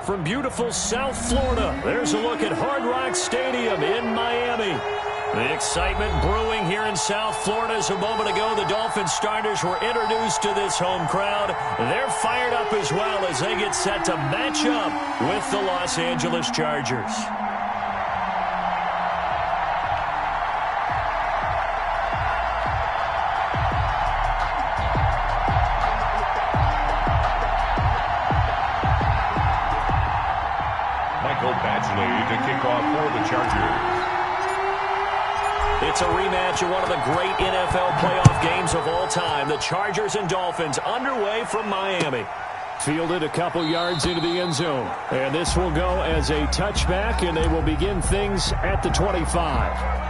from beautiful South Florida. There's a look at Hard Rock Stadium in Miami. The excitement brewing here in South Florida as a moment ago the Dolphins starters were introduced to this home crowd. They're fired up as well as they get set to match up with the Los Angeles Chargers. To kick off for the Chargers. It's a rematch of one of the great NFL playoff games of all time. The Chargers and Dolphins underway from Miami. Fielded a couple yards into the end zone. And this will go as a touchback, and they will begin things at the 25.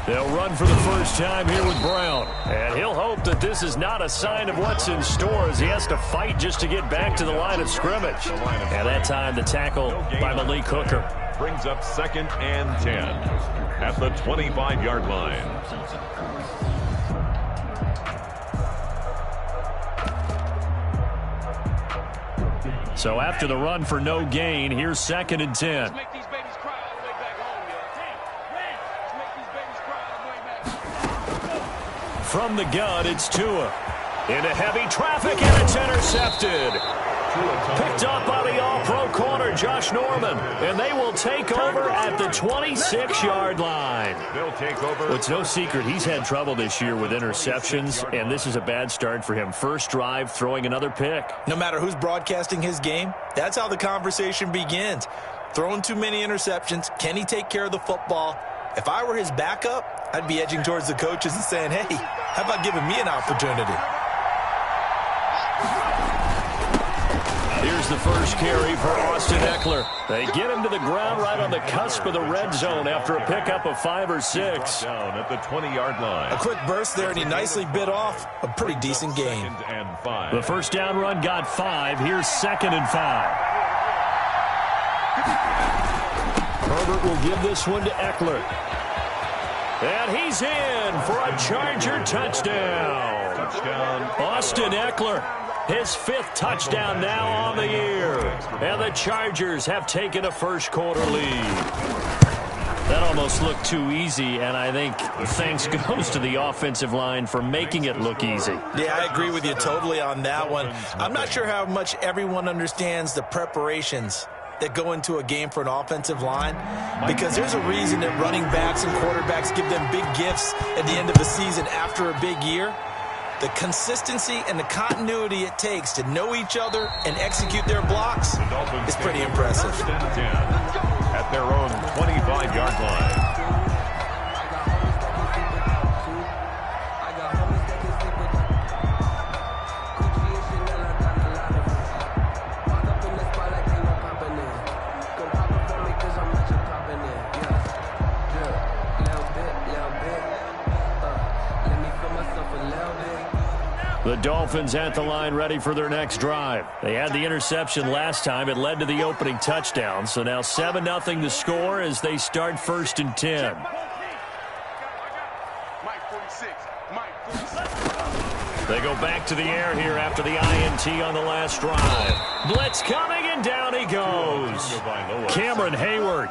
They'll run for the first time here with Brown. And he'll hope that this is not a sign of what's in store as he has to fight just to get back to the line of scrimmage. And that time the tackle by Malik Hooker. Brings up 2nd and 10 at the 25-yard line. So after the run for no gain, here's 2nd and 10. From the gun, it's Tua. Into heavy traffic, and it's intercepted. Picked up by the all-pro corner, Josh Norman. And they will take over at the 26-yard line. They'll take over. Well, it's no secret he's had trouble this year with interceptions, and this is a bad start for him. First drive, throwing another pick. No matter who's broadcasting his game, that's how the conversation begins. Throwing too many interceptions. Can he take care of the football? If I were his backup, I'd be edging towards the coaches and saying, hey, how about giving me an opportunity? Here's the first carry for Austin Eckler. They get him to the ground right on the cusp of the red zone after a pickup of 5 or 6. Down at the 20-yard line. A quick burst there, and he nicely bit off a pretty decent game. The first down run got 5. Here's 2nd and 5. Herbert will give this one to Eckler. And he's in for a Charger touchdown. Austin Eckler, his 5th touchdown now on the year. And the Chargers have taken a first-quarter lead. That almost looked too easy, and I think thanks goes to the offensive line for making it look easy. Yeah, I agree with you totally on that one. I'm not sure how much everyone understands the preparations that go into a game for an offensive line, because there's a reason that running backs and quarterbacks give them big gifts at the end of the season after a big year. The consistency and the continuity it takes to know each other and execute their blocks is pretty impressive. At their own 25-yard line. The Dolphins at the line ready for their next drive. They had the interception last time. It led to the opening touchdown. So now 7-0 the score as they start 1st and 10. They go back to the air here after the INT on the last drive. Blitz coming, and down he goes. Cameron Hayward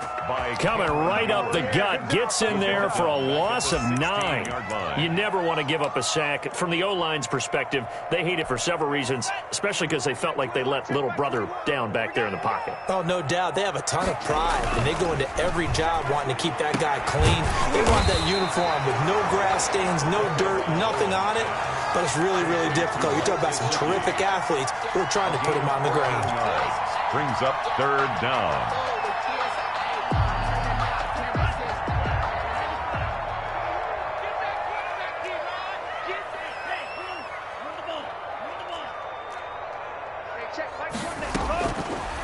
coming right up the gut. Gets in there for a loss of 9. You never want to give up a sack. From the O-line's perspective, they hate it for several reasons, especially because they felt like they let little brother down back there in the pocket. Oh, no doubt. They have a ton of pride, and they go into every job wanting to keep that guy clean. They want that uniform with no grass stains, no dirt, nothing on it. but it's really, really difficult. You're talking about some terrific athletes who are trying to put him on the ground. Brings up third down.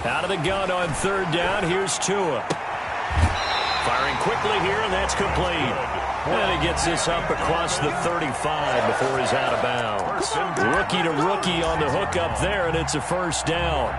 Out of the gun on third down. Here's Tua. Firing quickly here, and that's complete. And he gets this up across the 35 before he's out of bounds. Rookie to rookie on the hook up there, and it's a first down.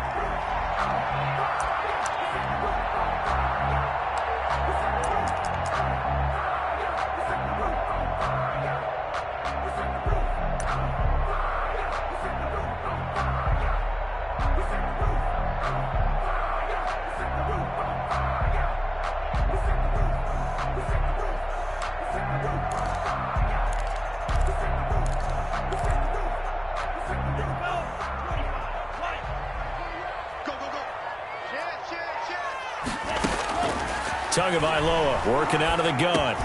Tagovailoa working out of the gun.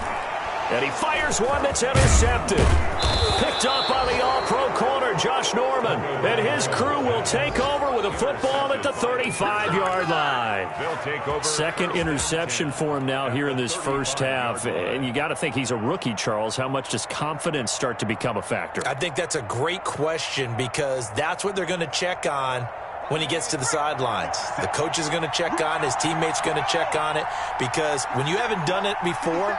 And he fires one that's intercepted. Picked up by the all-pro corner, Josh Norman. And his crew will take over with a football at the 35-yard line. Second interception for him now here in this first half. And you got to think he's a rookie, Charles. How much does confidence start to become a factor? I think that's a great question because that's what they're going to check on when he gets to the sidelines. The coach is going to check on it. His teammates are going to check on it because when you haven't done it before,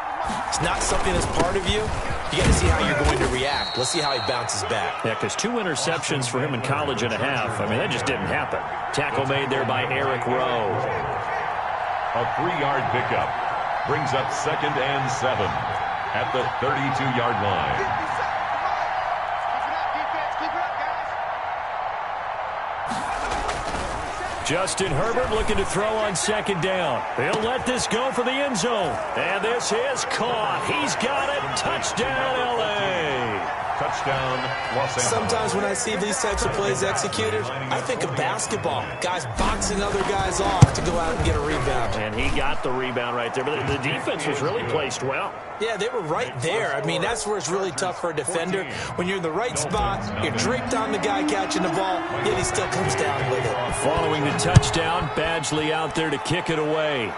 it's not something that's part of you. You got to see how you're going to react. Let's see how he bounces back. Yeah, because 2 interceptions for him in college and a half. I mean, that just didn't happen. Tackle made there by Eric Rowe. A 3-yard pickup brings up 2nd and 7 at the 32-yard line. Justin Herbert looking to throw on 2nd down. He'll let this go for the end zone. And this is caught. He's got it. Touchdown, L.A. Touchdown, Los Angeles. Sometimes when I see these types of plays executed, I think of basketball. Guys boxing other guys off to go out and get a rebound. And he got the rebound right there. But the defense was really placed well. Yeah, they were right there. I mean, that's where it's really tough for a defender. When you're in the right spot, you're draped on the guy catching the ball, yet he still comes down with it. Following the touchdown, Badgley out there to kick it away.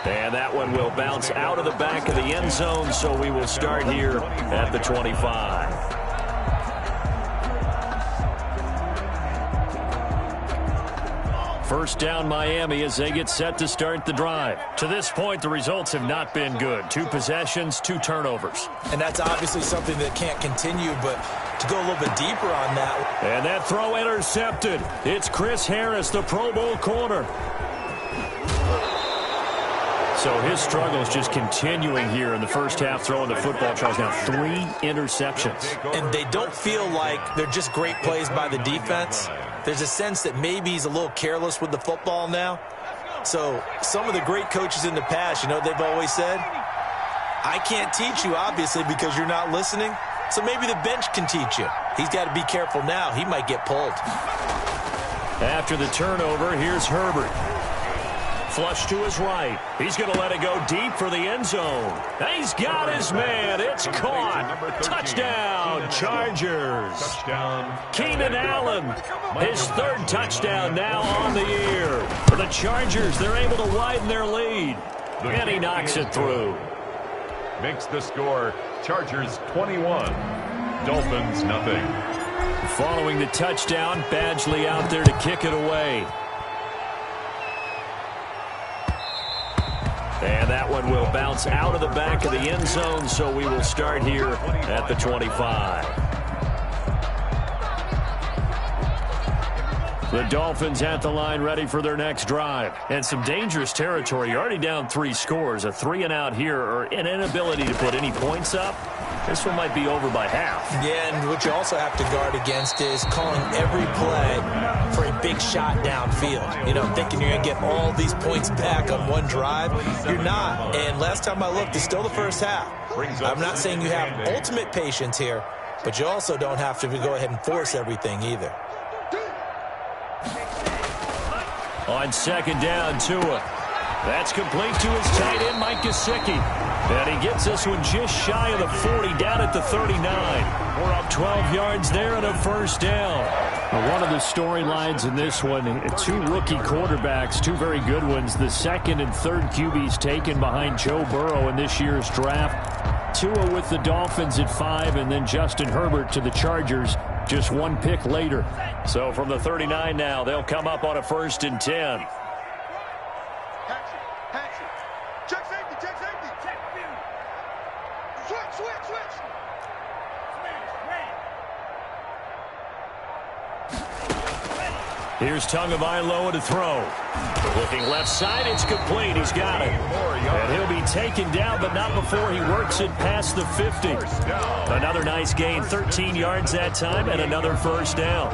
And that one will bounce out of the back of the end zone, so we will start here at the 25. First down, Miami, as they get set to start the drive. To this point, the results have not been good. 2 possessions, 2 turnovers. And that's obviously something that can't continue, but to go a little bit deeper on that. And that throw intercepted. It's Chris Harris, the Pro Bowl corner. So his struggle is just continuing here in the first half, throwing the football. Charles, now 3 interceptions. And they don't feel like they're just great plays by the defense. There's a sense that maybe he's a little careless with the football now. So some of the great coaches in the past, you know, they've always said, I can't teach you, obviously, because you're not listening. So maybe the bench can teach you. He's got to be careful now. He might get pulled. After the turnover, here's Herbert. Flush to his right. He's going to let it go deep for the end zone. He's got his man. It's caught. Touchdown, Chargers. Touchdown. Keenan Allen, his 3rd touchdown now on the year. For the Chargers, they're able to widen their lead. And he knocks it through. Makes the score Chargers 21, Dolphins nothing. Following the touchdown, Badgley out there to kick it away. And that one will bounce out of the back of the end zone, so we will start here at the 25. The Dolphins at the line ready for their next drive. And some dangerous territory. You're already down 3 scores. A 3-and-out here, or an inability to put any points up. This one might be over by half. Yeah, and what you also have to guard against is calling every play for a big shot downfield. You know, thinking you're going to get all these points back on one drive. You're not. And last time I looked, it's still the first half. I'm not saying you have ultimate patience here, but you also don't have to go ahead and force everything either. On 2nd down, Tua. That's complete to his tight end, Mike Gesicki. And he gets this one just shy of the 40, down at the 39. We're up 12 yards there and a first down. One of the storylines in this one, two rookie quarterbacks, two very good ones. The second and third QBs taken behind Joe Burrow in this year's draft. Tua with the Dolphins at 5, and then Justin Herbert to the Chargers just one pick later. So from the 39 now, they'll come up on a 1st and 10. Here's Tagovailoa to throw. Looking left side, it's complete. He's got it. And he'll be taken down, but not before he works it past the 50. Another nice gain, 13 yards that time, and another first down.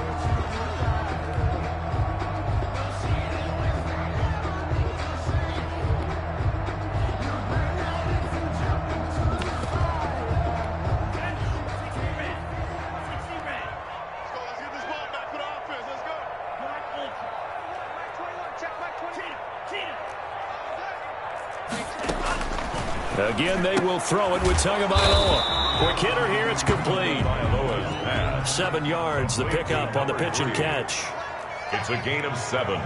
Again, they will throw it with Tagovailoa. Quick hitter here, it's complete. 7 yards, the pickup on the pitch and catch. It's a gain of 7.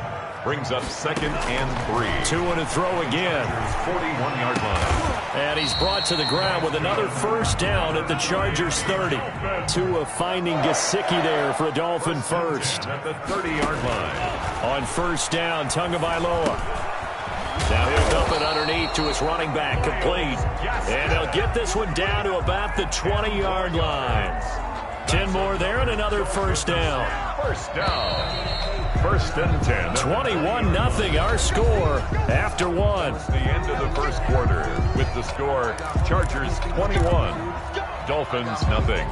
Brings up 2nd and 3. 2 and a throw again. 41-yard line. And he's brought to the ground with another first down at the Chargers 30. Tua finding Gesicki there for a Dolphin first. At the 30-yard line. On first down, Tagovailoa. Now he'll dump it underneath to his running back, complete. And they'll get this one down to about the 20-yard line. 10 more there and another first down. First down. 1st and 10. 21-0 our score after one. The end of the first quarter with the score Chargers 21, Dolphins nothing.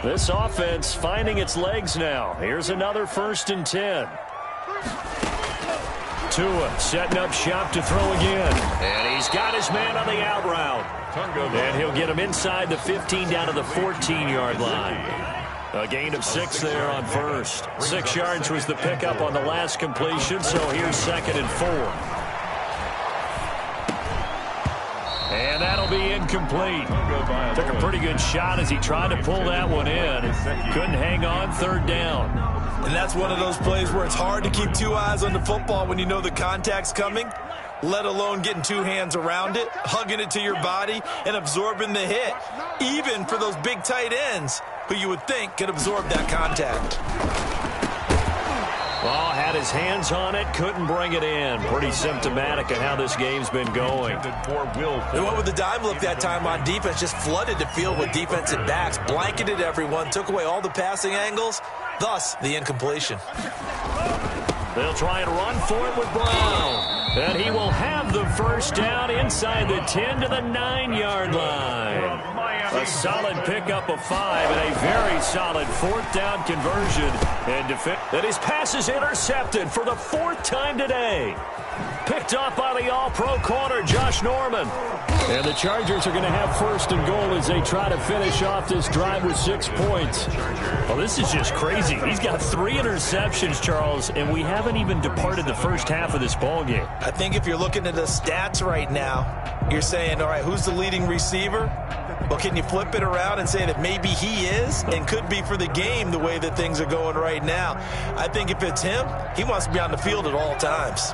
This offense finding its legs now. Here's another 1st and 10. Tua setting up shop to throw again. And he's got his man on the out route. And he'll get him inside the 15 down to the 14-yard line. A gain of 6 there on first. 6 yards was the pickup on the last completion, so here's 2nd and 4. And that'll be incomplete. Took a pretty good shot as he tried to pull that one in. Couldn't hang on, 3rd down. And that's one of those plays where it's hard to keep 2 eyes on the football when you know the contact's coming, let alone getting 2 hands around it, hugging it to your body, and absorbing the hit, even for those big tight ends who you would think could absorb that contact. Well, had his hands on it, couldn't bring it in. Pretty symptomatic of how this game's been going. They went with the dime look that time on defense, just flooded the field with defensive backs, blanketed everyone, took away all the passing angles, thus the incompletion. They'll try and run for it with Brown. And he will have the first down inside the 10 to the 9-yard line. A solid pickup of 5 and a very solid 4th down conversion. And his pass is intercepted for the 4th time today. Picked off by the all-pro corner, Josh Norman. And the Chargers are going to have 1st and goal as they try to finish off this drive with 6 points. Well, this is just crazy. He's got 3 interceptions, Charles, and we haven't even departed the first half of this ball game. I think if you're looking at the stats right now, you're saying, all right, who's the leading receiver? Well, can you flip it around and say that maybe he is and could be for the game the way that things are going right now? I think if it's him, he wants to be on the field at all times.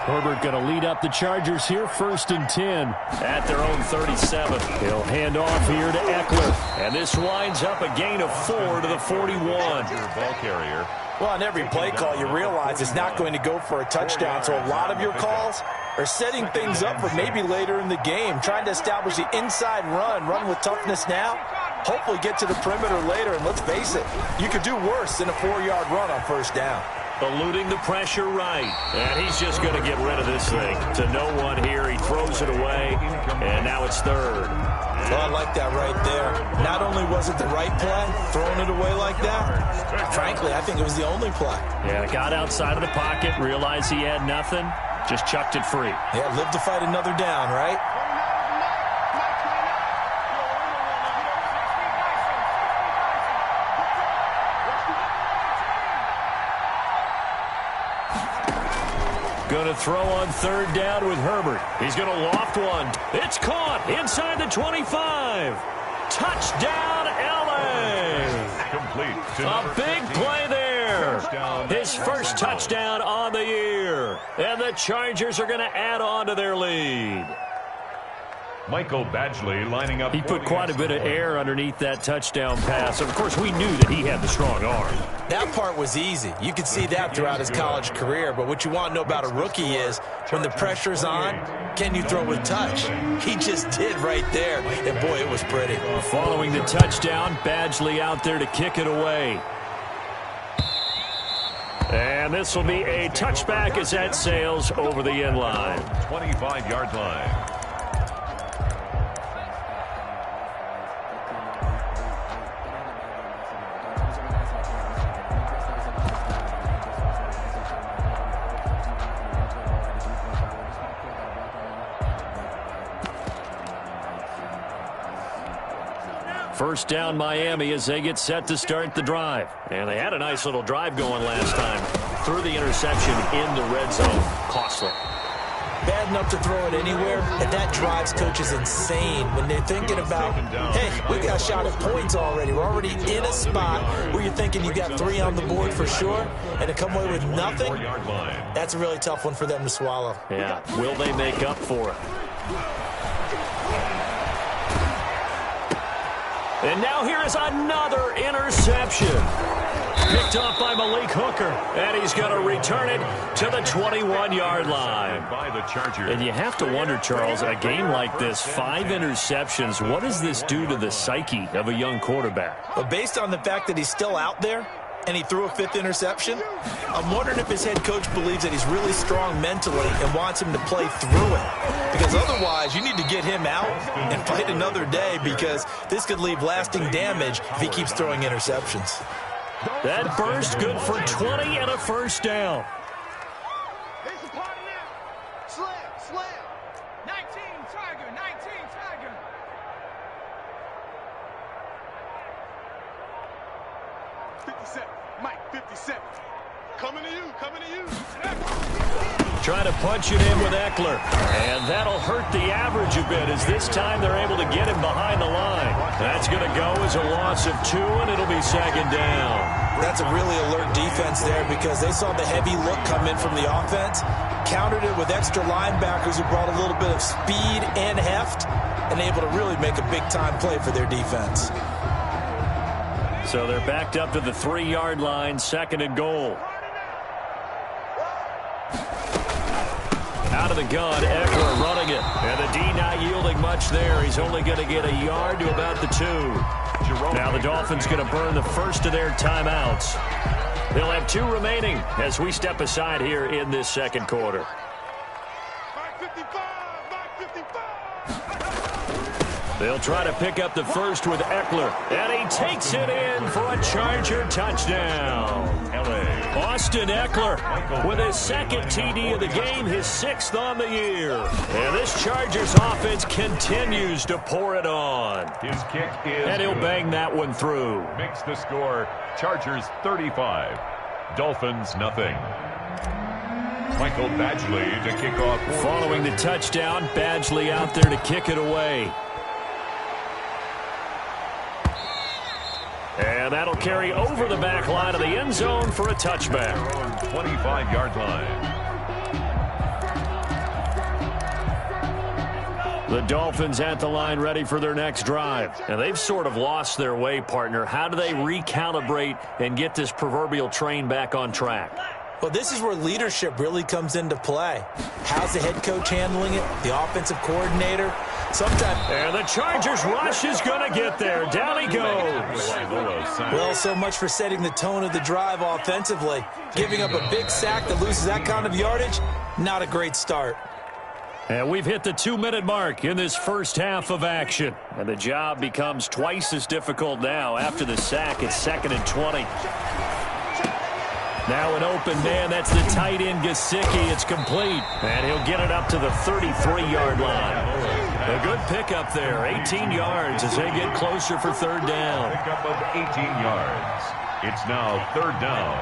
Herbert going to lead up the Chargers here, 1st and 10 at their own 37. He'll hand off here to Eckler. And this winds up a gain of 4 to the 41. Ball carrier. Well, on every play call, you realize it's not going to go for a touchdown. So a lot of your calls are setting things up for maybe later in the game, trying to establish the inside run with toughness now, hopefully get to the perimeter later. And let's face it, you could do worse than a 4-yard run on 1st down. Eluding the pressure right. And he's just going to get rid of this thing. To no one here. He throws it away. And now it's 3rd. Well, I like that right there. Not only was it the right play, throwing it away like that, frankly, I think it was the only play. Yeah, got outside of the pocket, realized he had nothing, just chucked it free. Yeah, live to fight another down, right? Going to to throw on third down with Herbert. He's going to loft one. It's caught inside the 25. Touchdown, L.A. Complete. A big play there. His first touchdown on the year. And the Chargers are going to add on to their lead. Michael Badgley lining up. He put quite a bit of air underneath that touchdown pass. Of course, we knew that he had the strong arm. That part was easy. You could see that throughout his college career. But what you want to know about a rookie is when the pressure's on, can you throw with touch? He just did right there. And, boy, it was pretty. Following the touchdown, Badgley out there to kick it away. And this will be a touchback as that sails over the end line. 25-yard line. First down Miami as they get set to start the drive. And they had a nice little drive going last time. Threw the interception in the red zone. Costly. Bad enough to throw it anywhere, and that drives coaches insane when they're thinking about, hey, we got a shot at points already. We're already in a spot where you're thinking you got 3 on the board for sure, and to come away with nothing, that's a really tough one for them to swallow. Yeah, will they make up for it? And now here is another interception. Picked off by Malik Hooker. And he's going to return it to the 21-yard line. And you have to wonder, Charles, in a game like this, 5 interceptions, what does this do to the psyche of a young quarterback? But based on the fact that he's still out there, and he threw a 5th interception, I'm wondering if his head coach believes that he's really strong mentally and wants him to play through it. Because otherwise, you need to get him out and fight another day, because this could leave lasting damage if he keeps throwing interceptions. That burst good for 20 and a first down. Here's the party now. Slam. 19 Tiger. 19 Tiger. 57. Mike, 57. Coming to you. Trying to punch it in with Eckler. And that'll hurt the average a bit, as this time they're able to get him behind the line. That's going to go as a loss of 2, and it'll be second down. That's a really alert defense there, because they saw the heavy look come in from the offense, countered it with extra linebackers who brought a little bit of speed and heft, and able to really make a big-time play for their defense. So they're backed up to the 3-yard line, second and goal. Out of the gun, Eckler running it. And the D not yielding much there. He's only going to get a yard to about the 2. Now the Dolphins going to burn the first of their timeouts. They'll have 2 remaining as we step aside here in this second quarter. They'll try to pick up the first with Eckler. And he takes it in for a Charger touchdown. Austin Eckler with his second TD of the game, his 6th on the year. And this Chargers offense continues to pour it on. His kick is and he'll bang that one through. Makes the score Chargers 35, Dolphins nothing. Michael Badgley to kick off. Following the touchdown, Badgley out there to kick it away. And that'll carry over the back line of the end zone for a touchback. 25-yard line. The Dolphins at the line ready for their next drive. And they've sort of lost their way, partner. How do they recalibrate and get this proverbial train back on track? Well, this is where leadership really comes into play. How's the head coach handling it? The offensive coordinator? Sometimes. And the Chargers rush is going to get there. Down he goes. Well, so much for setting the tone of the drive offensively. Giving up a big sack that loses that kind of yardage, not a great start. And we've hit the 2-minute mark in this first half of action. And the job becomes twice as difficult now after the sack. It's 2nd and 20. Now an open man. That's the tight end, Gesicki. It's complete. And he'll get it up to the 33-yard line. A good pickup there. 18 yards as they get closer for third down. Pickup of 18 yards. It's now third down.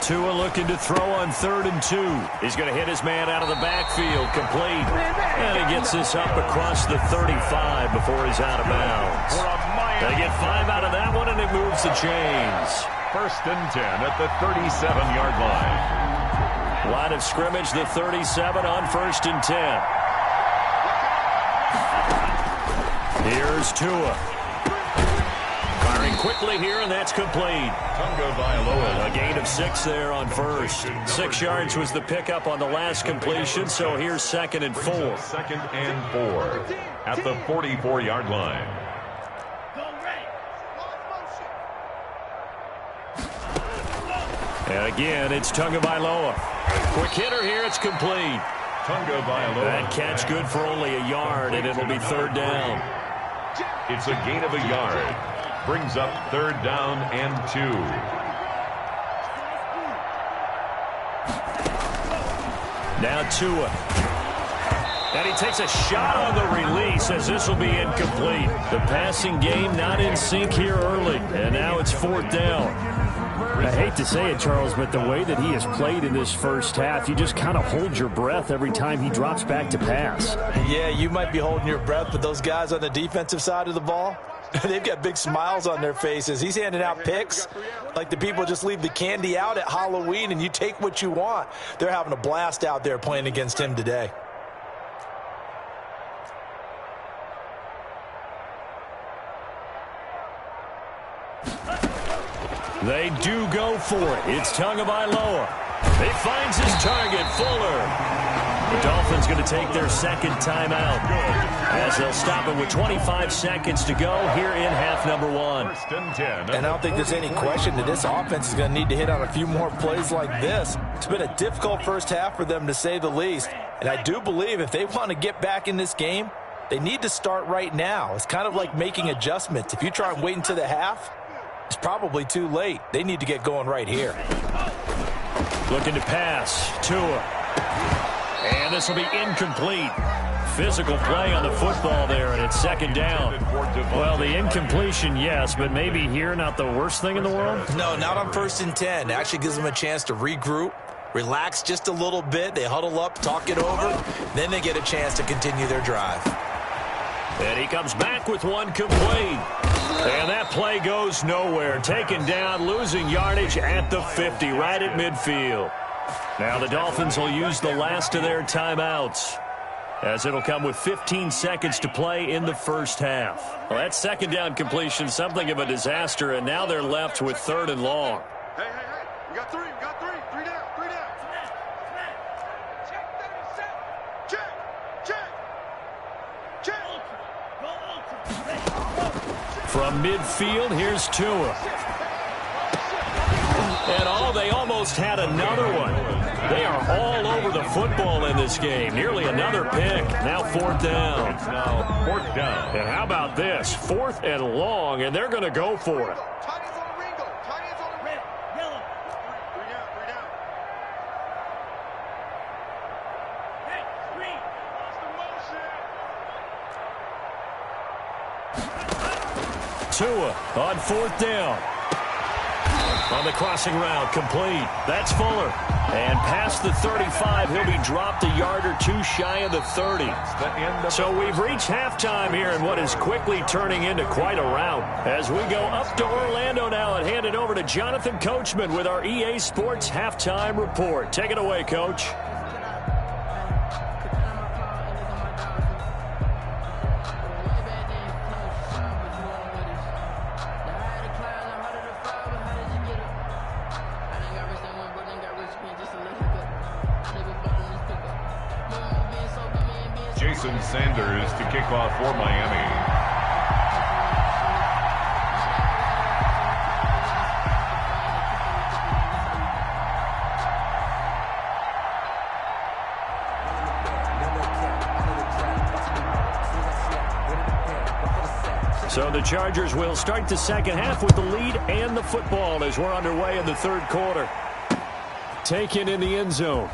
Tua looking to throw on 3rd and 2. He's going to hit his man out of the backfield, complete. And he gets this up across the 35 before he's out of bounds. They get 5 out of that one, and it moves the chains. 1st and 10 at the 37-yard line. Line of scrimmage, the 37 on 1st and 10. Here's Tua. Firing quickly here, and that's complete. A gain of 6 there on 1st. 6 yards was the pickup on the last completion, so here's 2nd and 4. 2nd and 4 at the 44-yard line. And again, it's Tagovailoa. Quick hitter here, it's complete. Tagovailoa. That catch good for only a yard, and it'll be 3rd down. It's a gain of a yard. Brings up 3rd down and 2. Now Tua. And he takes a shot on the release as this will be incomplete. The passing game not in sync here early, and now it's 4th down. I hate to say it, Charles, but the way that he has played in this first half, you just kind of hold your breath every time he drops back to pass. Yeah, you might be holding your breath, but those guys on the defensive side of the ball, they've got big smiles on their faces. He's handing out picks like the people just leave the candy out at Halloween and you take what you want. They're having a blast out there playing against him today. They do go for it. It's Tagovailoa. He finds his target, Fuller. The Dolphins going to take their 2nd timeout as they'll stop it with 25 seconds to go here in half number 1. 1st and 10. And I don't think there's any question that this offense is going to need to hit on a few more plays like this. It's been a difficult first half for them, to say the least. And I do believe if they want to get back in this game, they need to start right now. It's kind of like making adjustments. If you try and wait until the half, it's probably too late. They need to get going right here. Looking to pass. Tua. And this will be incomplete. Physical play on the football there, and it's 2nd down. Well, the incompletion, yes, but maybe here not the worst thing in the world? No, not on 1st and 10. It actually gives them a chance to regroup, relax just a little bit. They huddle up, talk it over. Then they get a chance to continue their drive. And he comes back with one complete. And that play goes nowhere. Taken down, losing yardage at the 50, right at midfield. Now the Dolphins will use the last of their timeouts, as it'll come with 15 seconds to play in the first half. Well, that 2nd down completion, something of a disaster, and now they're left with 3rd and long. Hey, we got 3, 3 down. Check. From midfield, here's Tua. And they almost had another one. They are all over the football in this game. Nearly another pick. Now 4th down. It's now 4th down. And how about this? 4th and long, and they're going to go for it. Tua on 4th down. On the crossing route, complete. That's Fuller. And past the 35, he'll be dropped a yard or two shy of the 30. So we've reached halftime here in what is quickly turning into quite a rout. As we go up to Orlando now and hand it over to Jonathan Coachman with our EA Sports Halftime Report. Take it away, Coach. Jason Sanders to kick off for Miami. So the Chargers will start the second half with the lead and the football as we're underway in the third quarter. Taken in the end zone.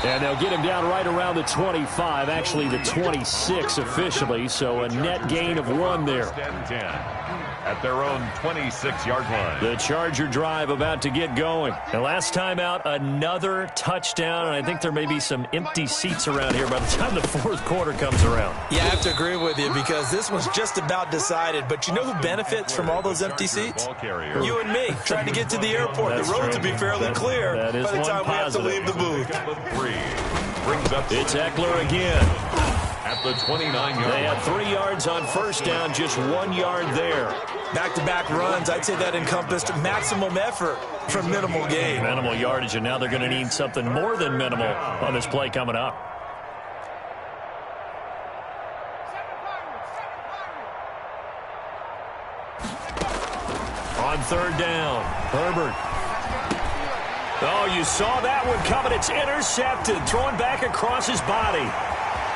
And they'll get him down right around the 25, actually the 26 officially, so a net gain of 1 there. at their own 26-yard line. The Charger drive about to get going. And last time out, another touchdown, and I think there may be some empty seats around here by the time the fourth quarter comes around. Yeah, I have to agree with you because this one's just about decided. But you know who benefits from all those empty seats? You and me, trying to get to the airport. The roads will be fairly clear by the time we have to leave the booth. It's Eckler again. At the 29-yard They had 3 yards on first down, just 1 yard there. Back-to-back runs, I'd say that encompassed maximum effort for minimal gain. Minimal yardage, and now they're going to need something more than minimal on this play coming up. On third down, Herbert. Oh, you saw that one coming. It's intercepted, thrown back across his body.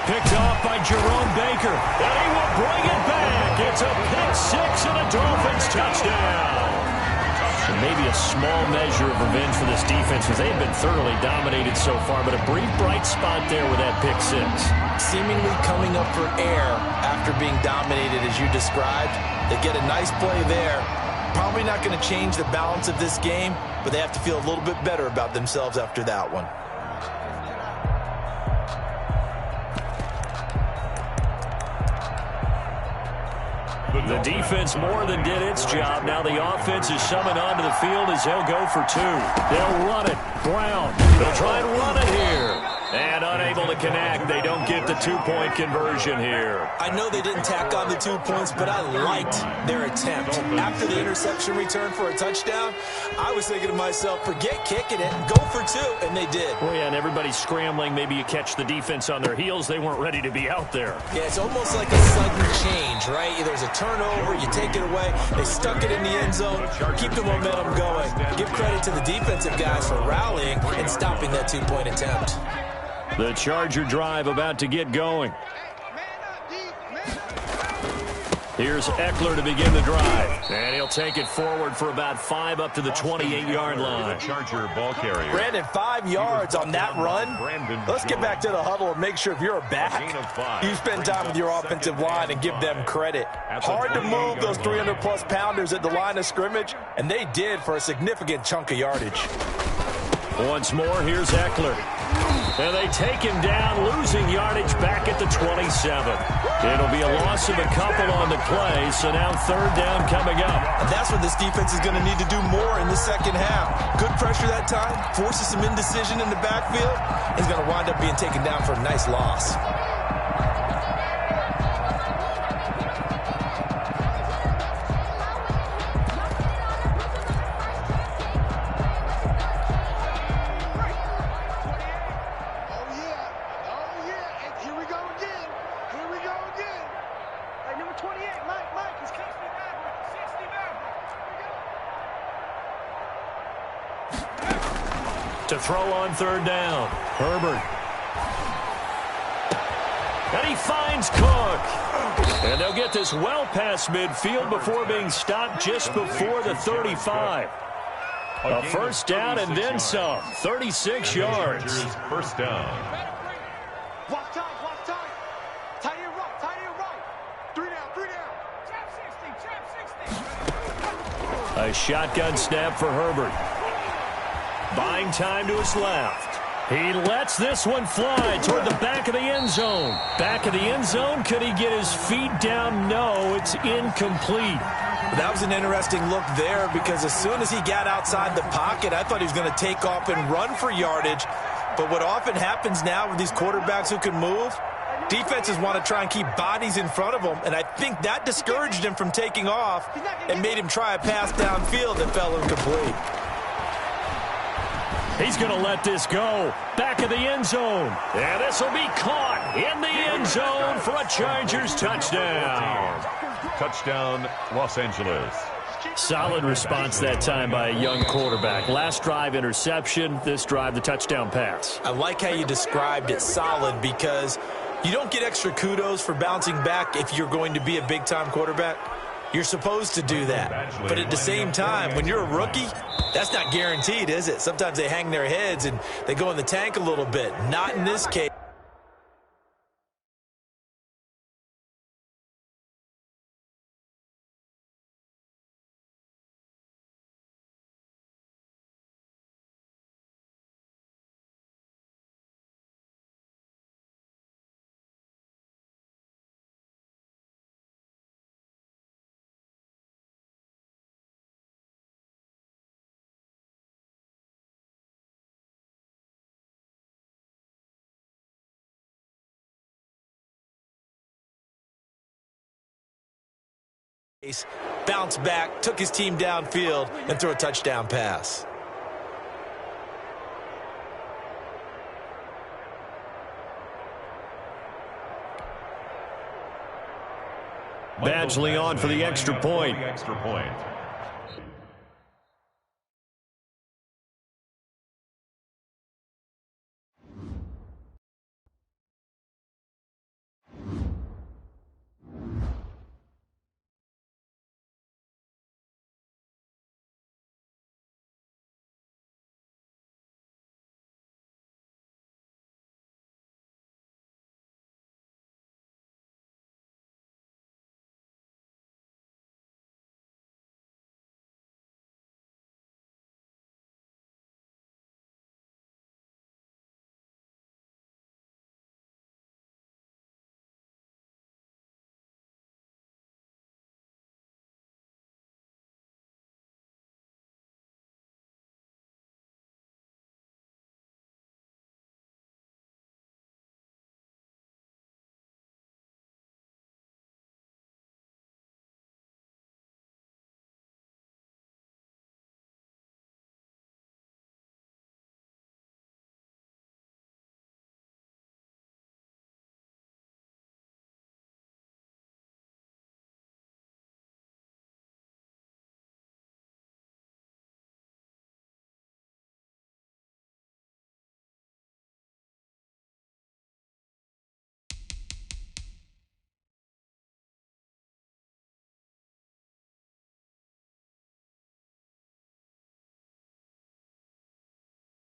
Picked off by Jerome Baker, and he will bring it back. It's a pick-6 and a Dolphins touchdown. And maybe a small measure of revenge for this defense because they've been thoroughly dominated so far, but a brief bright spot there with that pick-6. Seemingly coming up for air after being dominated as you described. They get a nice play there. Probably not going to change the balance of this game, but they have to feel a little bit better about themselves after that one. The defense more than did its job. Now the offense is summoned onto the field as they'll go for 2. They'll run it. Brown. They'll try and run it here. And unable to connect. They don't get the 2-point conversion here. I know they didn't tack on the 2 points, but I liked their attempt. After the interception return for a touchdown, I was thinking to myself, forget kicking it, go for 2, and they did. Oh, yeah, and everybody's scrambling. Maybe you catch the defense on their heels. They weren't ready to be out there. Yeah, it's almost like a sudden change, right? There's a turnover, you take it away. They stuck it in the end zone, keep the momentum going. Give credit to the defensive guys for rallying and stopping that 2-point attempt. The Charger drive about to get going. Here's Eckler to begin the drive. And he'll take it forward for about 5 up to the 28-yard line. Charger ball carrier. Brandon, 5 yards on that run. Let's get back to the huddle and make sure if you're a back, you spend time with your offensive line and give them credit. Hard to move those 300-plus pounders at the line of scrimmage, and they did for a significant chunk of yardage. Once more, here's Eckler. And they take him down, losing yardage back at the 27. It'll be a loss of a couple on the play, so now third down coming up. And that's what this defense is going to need to do more in the second half. Good pressure that time, forces some indecision in the backfield. He's going to wind up being taken down for a nice loss. To throw on third down, Herbert. And he finds Cook. And they'll get this well past midfield before being stopped just before the 35. A first down and then some. 36 yards. First down. Block time, block time. Tight end right, tight end right. 3 down, 3 down. Trap 60, trap 60. A shotgun snap for Herbert. Buying time to his left. He lets this one fly toward the back of the end zone. Back of the end zone. Could he get his feet down? No, it's incomplete. That was an interesting look there because as soon as he got outside the pocket, I thought he was going to take off and run for yardage. But what often happens now with these quarterbacks who can move, defenses want to try and keep bodies in front of them, and I think that discouraged him from taking off and made him try a pass downfield that fell incomplete. He's going to let this go. Back of the end zone. And this will be caught in the end zone for a Chargers touchdown. Touchdown, Los Angeles. Solid response that time by a young quarterback. Last drive, interception. This drive, the touchdown pass. I like how you described it solid because you don't get extra kudos for bouncing back if you're going to be a big-time quarterback. You're supposed to do that. But at the same time, when you're a rookie, that's not guaranteed, is it? Sometimes they hang their heads and they go in the tank a little bit. Not in this case. Bounced back, took his team downfield, and threw a touchdown pass. Badgley on for the extra point.